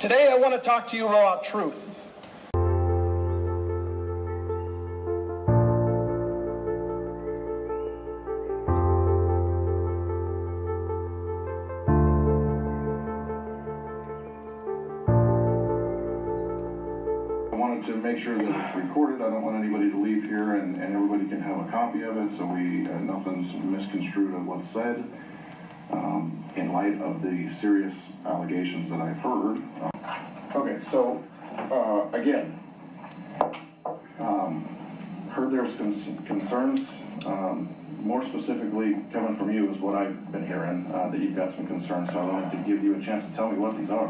Today I want to talk to you about truth. I wanted to make sure that it's recorded. I don't want anybody to leave here and everybody can have a copy of it, so nothing's misconstrued of what's said. In light of the serious allegations that I've heard. Okay, so again, heard there's concerns. More specifically, coming from you is what I've been hearing, that you've got some concerns, so I wanted to give you a chance to tell me what these are.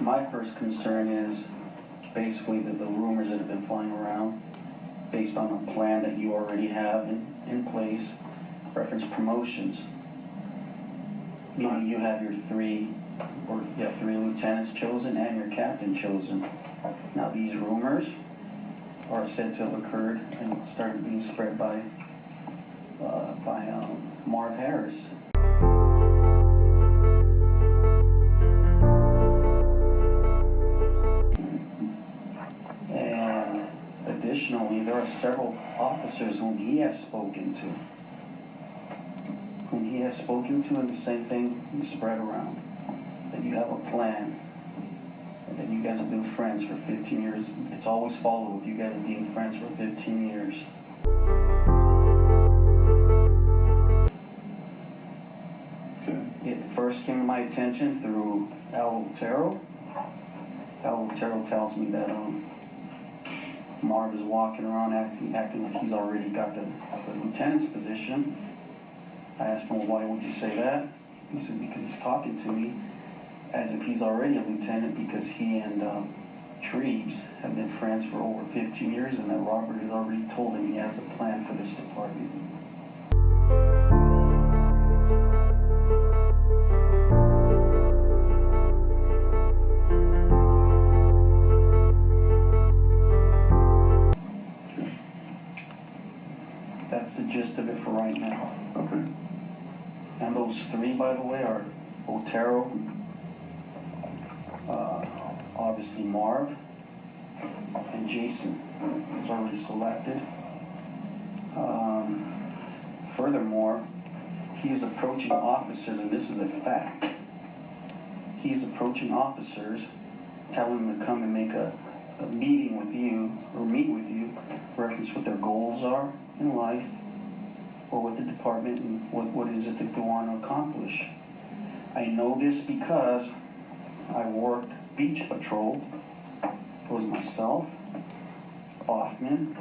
My first concern is basically the rumors that have been flying around based on a plan that you already have in place, reference promotions. Meaning you have your three lieutenants chosen and your captain chosen. Now these rumors are said to have occurred and started being spread by Marv Harris. And additionally, there are several officers whom he has spoken to. And the same thing is spread around. That you have a plan, and that you guys have been friends for 15 years. It's always followed with you guys being friends for 15 years. It first came to my attention through Otero. Otero tells me that Marv is walking around acting like he's already got the lieutenant's position. I asked him, well, why would you say that? He said, because he's talking to me as if he's already a lieutenant, because he and Trebes have been friends for over 15 years, and that Robert has already told him he has a plan for this department. That's the gist of it for right now. Okay. And those three, by the way, are Otero, obviously Marv, and Jason is already selected. Furthermore, he is approaching officers, and this is a fact. He's approaching officers, telling them to come and make a meeting with you, or meet with you, reference what their goals are in life, or with the department, and what is it that they want to accomplish. I know this because I worked beach patrol. It was myself, Baughman,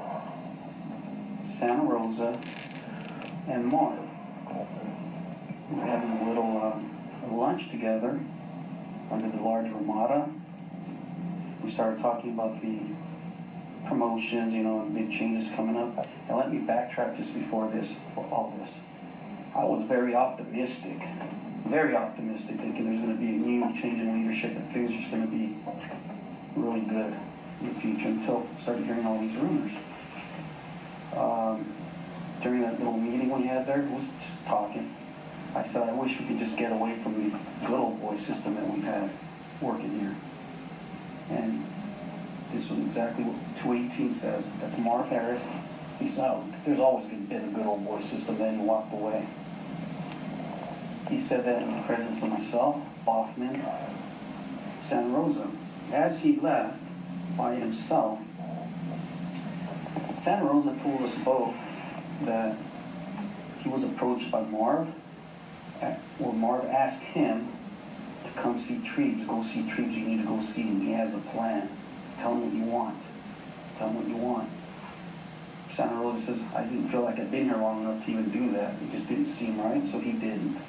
Santa Rosa, and Marv. We were having a little lunch together under the large Ramada. We started talking about the promotions, big changes coming up. And let me backtrack just before all this. I was very optimistic, thinking there's going to be a new change in leadership and things are just going to be really good in the future, until I started hearing all these rumors. During that little meeting we had there, we was just talking. I said, I wish we could just get away from the good old boy system that we've had working here. And this was exactly what 218 says. That's Marv Harris. He said, there's always been a good old boy system, then he walked away. He said that in the presence of myself, Baughman, Santa Rosa. As he left by himself, Santa Rosa told us both that he was approached by Marv, where Marv asked him to come see Trebes. Go see Trebes, you need to go see him. He has a plan. Tell him what you want. Tell him what you want. Santa Rosa says, I didn't feel like I'd been here long enough to even do that. It just didn't seem right, so he didn't.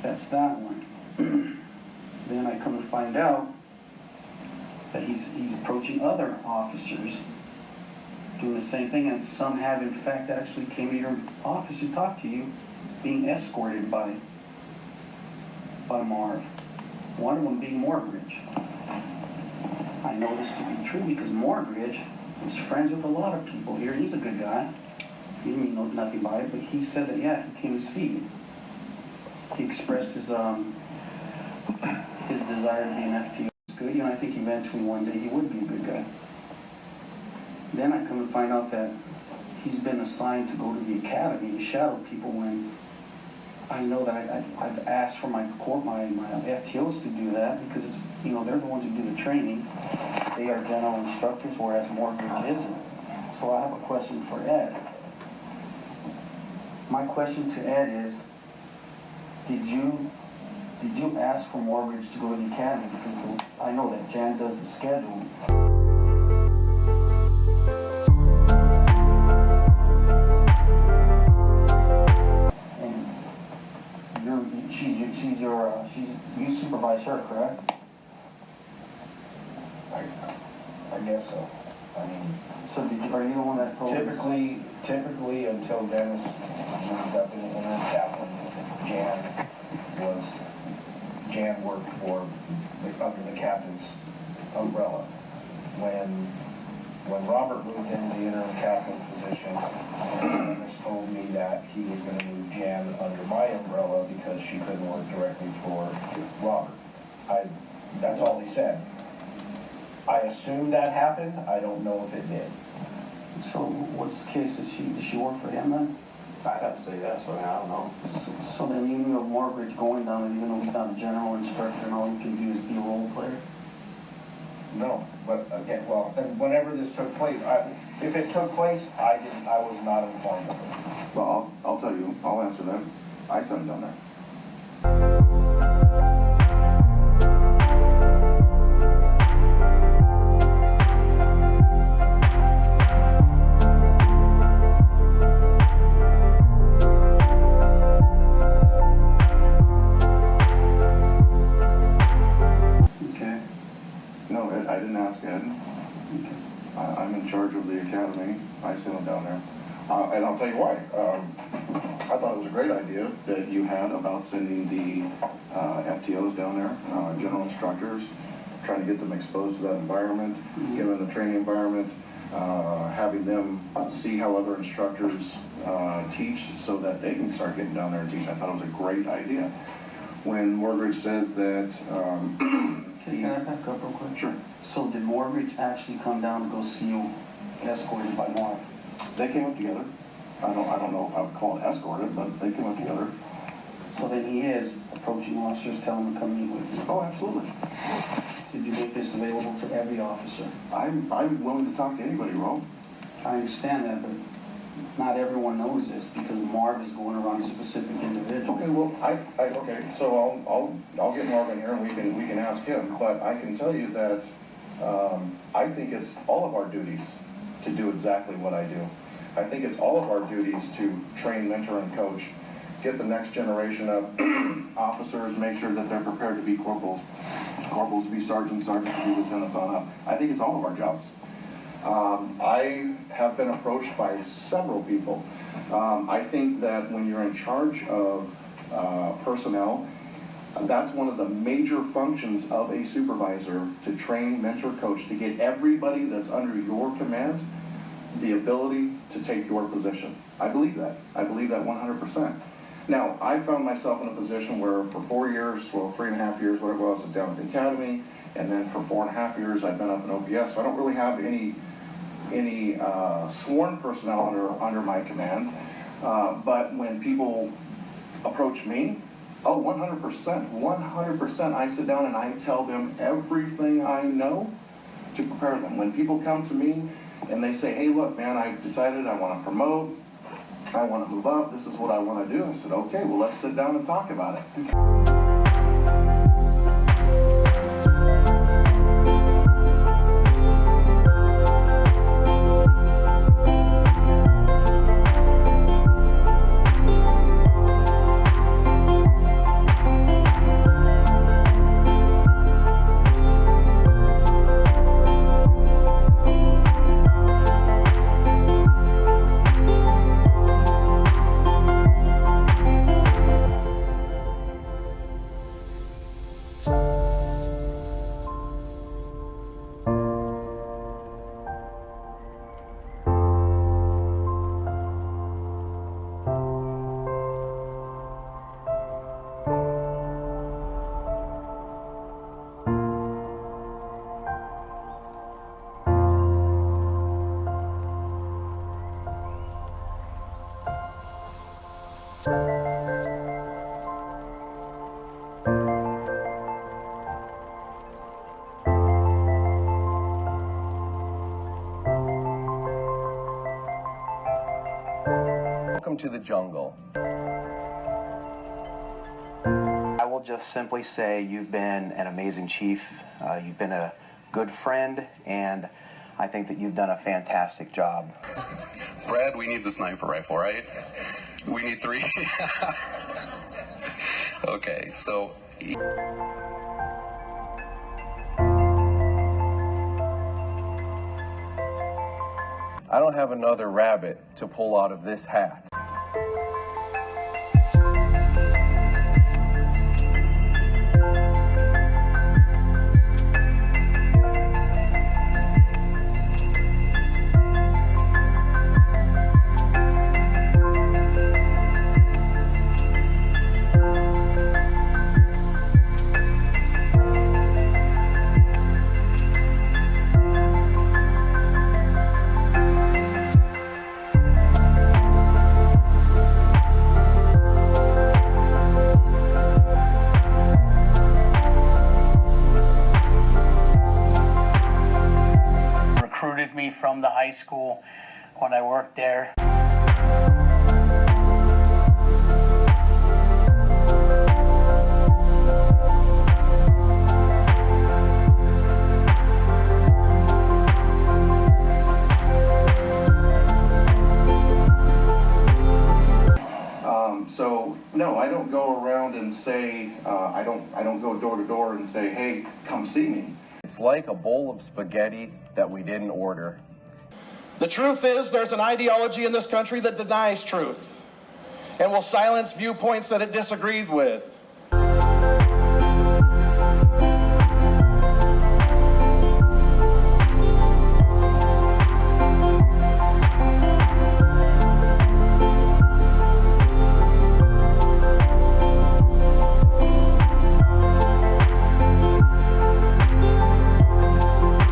That's that one. Then I come to find out that he's approaching other officers doing the same thing, and some have in fact actually came to your office and talked to you, being escorted by Marv. One of them being Mortgage. I know this to be true because Mortgage is friends with a lot of people here. He's a good guy. He didn't mean nothing by it, but he said that, yeah, he came to see you. He expressed his desire to be an FTO. It's good, you know, I think eventually one day he would be a good guy. Then I come to find out that he's been assigned to go to the academy to shadow people when I know that I've asked for my FTOs to do that because it's, you know, they're the ones who do the training. They are general instructors, whereas Mortgage isn't. So I have a question for Ed. My question to Ed is, did you ask for Mortgage to go to the academy? Because I know that Jan does the schedule. You supervise her, correct? I guess so. I mean, So are you the one that told typically until Dennis moved up in the interim captain, Jan worked for under the captain's umbrella. When Robert moved into the interim captain position, Dennis told me that he was going to move Jan under my umbrella because she couldn't work directly for Robert. That's all he said. I assume that happened. I don't know if it did. So what's the case? Does she work for him then? I'd have to say yes, I mean, I don't know. So then you knew of Mortgage going down there, even though he's not a general instructor and all he can do is be a role player? No, but again, well, and whenever this took place, if it took place, I was not informed of it. Well, I'll tell you, I'll answer that. I sent him down there. I didn't ask Ed. I'm in charge of the academy. I sent him down there. And I'll tell you why. I thought it was a great idea that you had about sending the FTOs down there, general instructors, trying to get them exposed to that environment, give them the training environment, having them see how other instructors teach so that they can start getting down there and teach. I thought it was a great idea. When Mortgage says that... Can I back up real quick? Sure. So did Mortgage actually come down to go see you escorted by Marv? They came up together. I don't know if I would call it escorted, but they came up together. So then he is approaching officers, telling them to come meet with you. Oh, absolutely. Did you make this available to every officer? I'm willing to talk to anybody, Rob. I understand that, but not everyone knows this because Marv is going around specific individuals. Okay, well, okay, so I'll get Marvin here and we can ask him, but I can tell you that I think it's all of our duties to do exactly what I do. I think it's all of our duties to train, mentor, and coach, get the next generation of officers, make sure that they're prepared to be corporals, corporals to be sergeants, sergeants to be lieutenants on up. I think it's all of our jobs. I have been approached by several people. I think that when you're in charge of personnel, that's one of the major functions of a supervisor, to train, mentor, coach, to get everybody that's under your command the ability to take your position. I believe that. I believe that 100%. Now, I found myself in a position where for 4 years, well, 3.5 years, whatever it was, I was down at the academy, and then for 4.5 years, I've been up in OPS, so I don't really have any sworn personnel under my command. But when people approach me, oh, 100%, I sit down and I tell them everything I know to prepare them. When people come to me and they say, hey, look, man, I've decided I want to promote, I want to move up, this is what I want to do. I said, okay, well, let's sit down and talk about it. Welcome to the jungle. I will just simply say you've been an amazing chief. You've been a good friend, and I think that you've done a fantastic job. Brad, we need the sniper rifle, right? We need 3. Okay, so... I don't have another rabbit to pull out of this hat. Recruited me from the high school when I worked there. So no, I don't go around and say, I don't go door to door and say, hey, come see me. It's like a bowl of spaghetti that we didn't order. The truth is, there's an ideology in this country that denies truth and will silence viewpoints that it disagrees with.